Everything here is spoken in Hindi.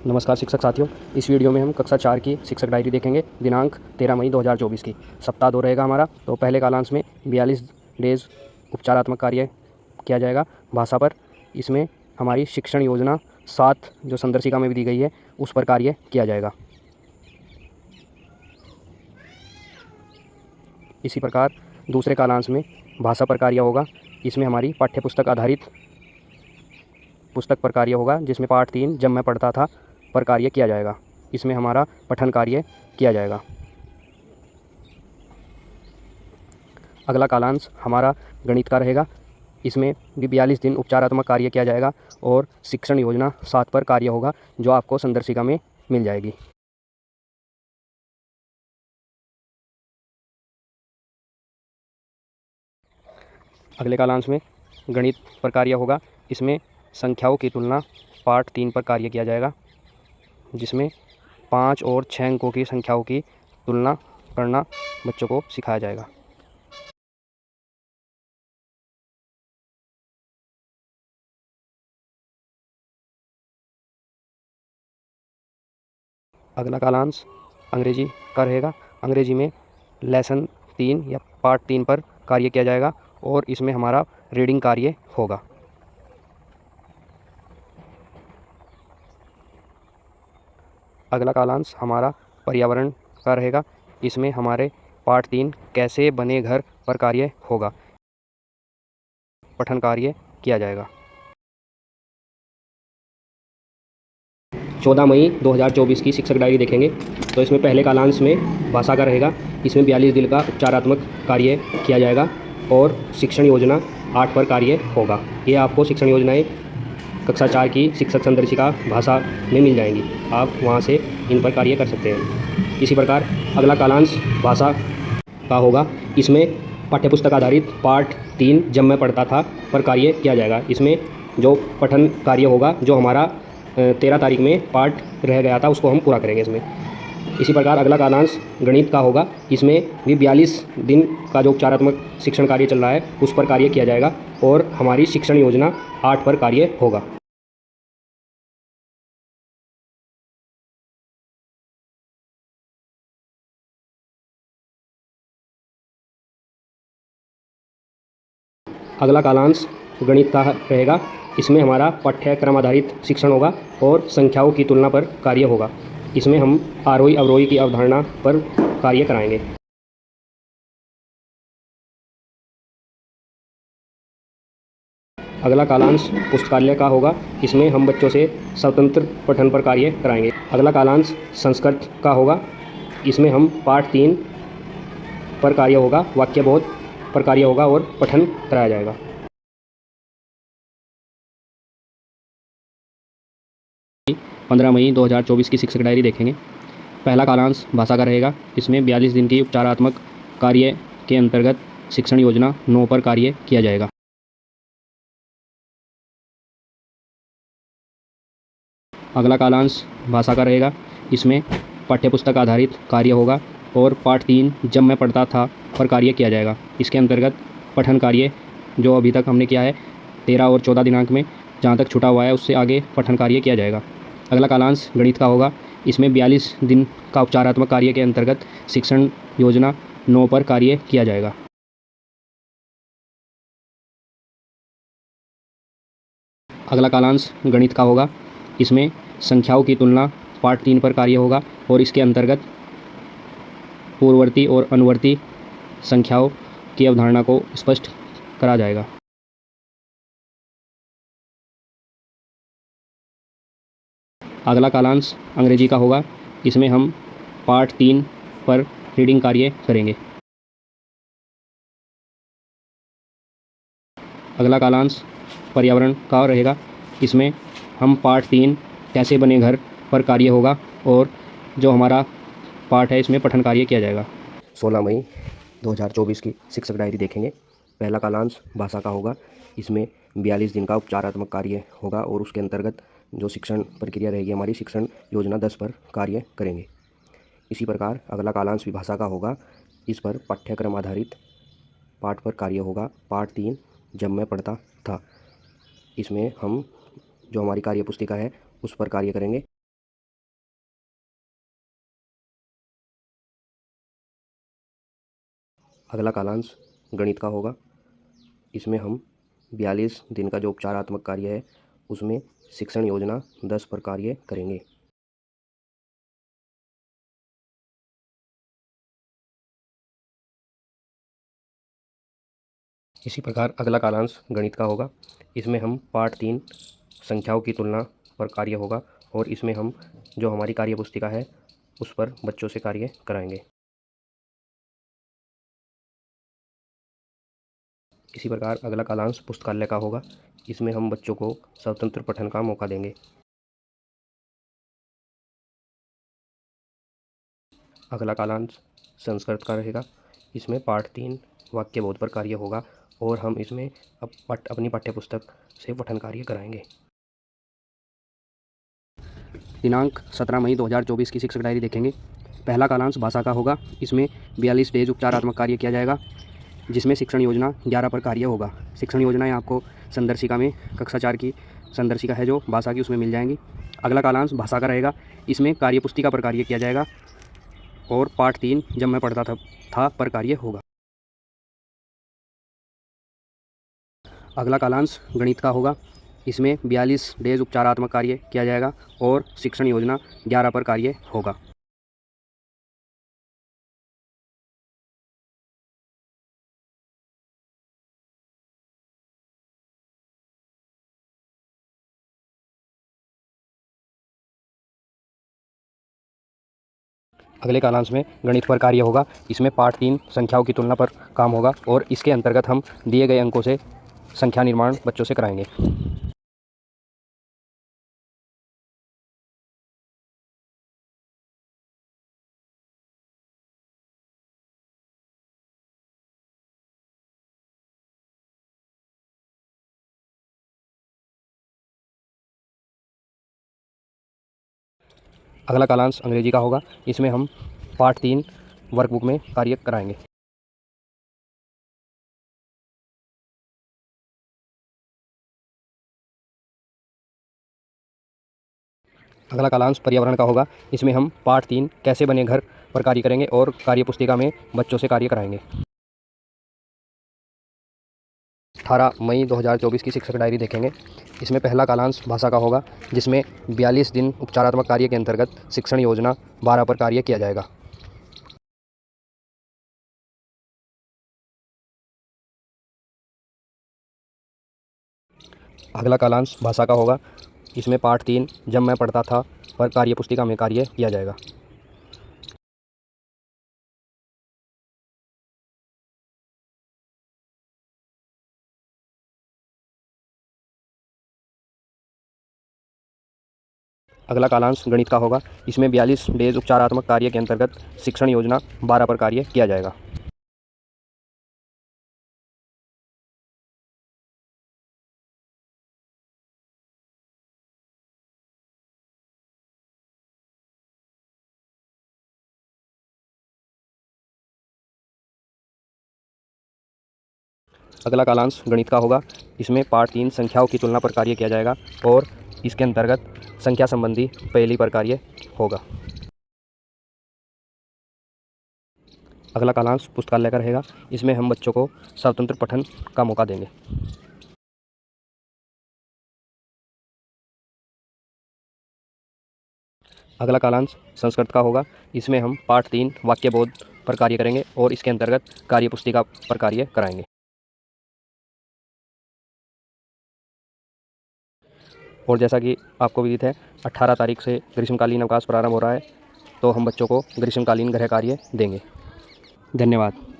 नमस्कार शिक्षक साथियों, इस वीडियो में हम कक्षा 4 की शिक्षक डायरी देखेंगे। दिनांक 13 मई 2024 की। सप्ताह 2 रहेगा हमारा। तो पहले कालांश में 42 डेज उपचारात्मक कार्य किया जाएगा भाषा पर। इसमें हमारी शिक्षण योजना 7 जो संदर्शिका में भी दी गई है उस पर कार्य किया जाएगा। इसी प्रकार दूसरे कालांश में भाषा पर कार्य होगा। इसमें हमारी पाठ्यपुस्तक आधारित पुस्तक पर कार्य होगा, जिसमें पाठ 3 जब मैं पढ़ता था पर कार्य किया जाएगा। इसमें हमारा पठन कार्य किया जाएगा। अगला कालांश हमारा गणित का रहेगा। इसमें भी 42 दिन उपचारात्मक कार्य किया जाएगा और शिक्षण योजना 7 पर कार्य होगा, जो आपको संदर्शिका में मिल जाएगी। अगले कालांश में गणित पर कार्य होगा। इसमें संख्याओं की तुलना पाठ 3 पर कार्य किया जाएगा, जिसमें 5 और 6 अंकों की संख्याओं की तुलना करना बच्चों को सिखाया जाएगा। अगला कालांश अंग्रेजी का रहेगा। अंग्रेजी में लेसन 3 या पार्ट 3 पर कार्य किया जाएगा और इसमें हमारा रीडिंग कार्य होगा। अगला कालांश हमारा पर्यावरण का रहेगा। इसमें हमारे पार्ट 3 कैसे बने घर पर कार्य होगा। पठन कार्य किया जाएगा। 14 मई 2024 की शिक्षक डायरी देखेंगे। तो इसमें पहले कालांश में भाषा का रहेगा। इसमें 42 दिन का उपचारात्मक कार्य किया जाएगा और शिक्षण योजना 8 पर कार्य होगा। ये आपको शिक्षण योजनाएं कक्षा 4 की शिक्षक संदर्शिका भाषा में मिल जाएंगी। आप वहाँ से इन पर कार्य कर सकते हैं। इसी प्रकार अगला कालांश भाषा का होगा। इसमें पाठ्यपुस्तक आधारित पाठ 3 जब मैं पढ़ता था पर कार्य किया जाएगा। इसमें जो पठन कार्य होगा, जो हमारा 13 तारीख में पाठ रह गया था, उसको हम पूरा करेंगे इसमें। इसी प्रकार अगला कालांश गणित का होगा। इसमें भी 42 दिन का जो उपचारात्मक शिक्षण कार्य चल रहा है उस पर कार्य किया जाएगा और हमारी शिक्षण योजना 8 पर कार्य होगा। अगला कालांश गणित का रहेगा। इसमें हमारा पाठ्यक्रम आधारित शिक्षण होगा और संख्याओं की तुलना पर कार्य होगा। इसमें हम आरोही अवरोही की अवधारणा पर कार्य कराएंगे। अगला कालांश पुस्तकालय का होगा। इसमें हम बच्चों से स्वतंत्र पठन पर कार्य कराएंगे। अगला कालांश संस्कृत का होगा। इसमें हम पाठ 3 पर कार्य होगा, वाक्यबोध पर कार्य होगा और पठन कराया जाएगा। पंद्रह मई 2024 की शिक्षक डायरी देखेंगे। पहला कालांश भाषा का रहेगा। इसमें 42 दिन की उपचारात्मक कार्य के अंतर्गत शिक्षण योजना 9 पर कार्य किया जाएगा। अगला कालांश भाषा का रहेगा। इसमें पाठ्यपुस्तक आधारित कार्य होगा और पाठ 3 जब मैं पढ़ता था पर कार्य किया जाएगा। इसके अंतर्गत पठन कार्य जो अभी तक हमने किया है 13 और 14 दिनांक में, जहाँ तक छूटा हुआ है उससे आगे पठन कार्य किया जाएगा। अगला कालांश गणित का होगा। इसमें 42 दिन का उपचारात्मक कार्य के अंतर्गत शिक्षण योजना 9 पर कार्य किया जाएगा। अगला कालांश गणित का होगा। इसमें संख्याओं की तुलना पाठ 3 पर कार्य होगा और इसके अंतर्गत पूर्ववर्ती और अनुवर्ती संख्याओं की अवधारणा को स्पष्ट करा जाएगा। अगला कालांश अंग्रेजी का होगा। इसमें हम पाठ 3 पर रीडिंग कार्य करेंगे। अगला कालांश पर्यावरण का रहेगा। इसमें हम पाठ 3 कैसे बने घर पर कार्य होगा और जो हमारा पाठ है इसमें पठन कार्य किया जाएगा। 16 मई 2024 की शिक्षक डायरी देखेंगे। पहला कालांश भाषा का होगा। इसमें 42 दिन का उपचारात्मक कार्य होगा और उसके अंतर्गत जो शिक्षण प्रक्रिया रहेगी हमारी शिक्षण योजना 10 पर कार्य करेंगे। इसी प्रकार अगला कालांश भी भाषा का होगा। इस पर पाठ्यक्रम आधारित पाठ पर कार्य होगा। पाठ 3 जब मैं पढ़ता था। इसमें हम जो हमारी कार्य पुस्तिका है उस पर कार्य करेंगे। अगला कालांश गणित का होगा। इसमें हम 42 दिन का जो उपचारात्मक कार्य है उसमें शिक्षण योजना 10 पर कार्य करेंगे। इसी प्रकार अगला कालांश गणित का होगा। इसमें हम पाठ 3 संख्याओं की तुलना पर कार्य होगा और इसमें हम जो हमारी कार्य पुस्तिका है उस पर बच्चों से कार्य कराएंगे। इसी प्रकार अगला कालांश पुस्तकालय का होगा। इसमें हम बच्चों को स्वतंत्र पठन का मौका देंगे। अगला कालांश संस्कृत का रहेगा। इसमें पाठ 3 वाक्य बोध पर कार्य होगा और हम इसमें अपनी पाठ्यपुस्तक से पठन कार्य कराएंगे। दिनांक 17 मई 2024 की शिक्षक डायरी देखेंगे। पहला कालांश भाषा का होगा। इसमें 42 डेज उपचारात्मक कार्य किया जाएगा जिसमें शिक्षण योजना 11 पर कार्य होगा। शिक्षण योजनाएं आपको संदर्शिका में कक्षा 4 की संदर्शिका है जो भाषा की उसमें मिल जाएंगी। अगला कालांश भाषा का रहेगा। इसमें कार्यपुस्तिका पर कार्य किया जाएगा और पाठ 3 जब मैं पढ़ता था पर कार्य होगा। अगला कालांश गणित का होगा। इसमें 42 डेज उपचारात्मक कार्य किया जाएगा और शिक्षण योजना 11 पर कार्य होगा। अगले कालांश में गणित पर कार्य होगा। इसमें पाठ 3 संख्याओं की तुलना पर काम होगा और इसके अंतर्गत हम दिए गए अंकों से संख्या निर्माण बच्चों से कराएंगे। अगला कालांश अंग्रेजी का होगा। इसमें हम पाठ 3 वर्कबुक में कार्य कराएंगे। अगला कालांश पर्यावरण का होगा। इसमें हम पाठ 3 कैसे बने घर पर कार्य करेंगे और कार्यपुस्तिका में बच्चों से कार्य कराएंगे। 18 मई 2024 की शिक्षक डायरी देखेंगे। इसमें पहला कालांश भाषा का होगा जिसमें 42 दिन उपचारात्मक कार्य के अंतर्गत शिक्षण योजना 12 पर कार्य किया जाएगा। अगला कालांश भाषा का होगा। इसमें पाठ 3 जब मैं पढ़ता था पर कार्यपुस्तिका में कार्य किया जाएगा। अगला कालांश गणित का होगा। इसमें 42 डेज उपचारात्मक कार्य के अंतर्गत शिक्षण योजना 12 पर कार्य किया जाएगा। अगला कालांश गणित का होगा। इसमें पाठ 3 संख्याओं की तुलना पर कार्य किया जाएगा और इसके अंतर्गत संख्या संबंधी पहेली पर कार्य होगा। अगला कालांश पुस्तकालय का रहेगा। इसमें हम बच्चों को स्वतंत्र पठन का मौका देंगे। अगला कालांश संस्कृत का होगा। इसमें हम पाठ 3 वाक्य बोध पर कार्य करेंगे और इसके अंतर्गत कार्यपुस्तिका पर कार्य कराएंगे। और जैसा कि आपको विदित है 18 तारीख से ग्रीष्मकालीन अवकाश प्रारंभ हो रहा है, तो हम बच्चों को ग्रीष्मकालीन गृह कार्य देंगे। धन्यवाद।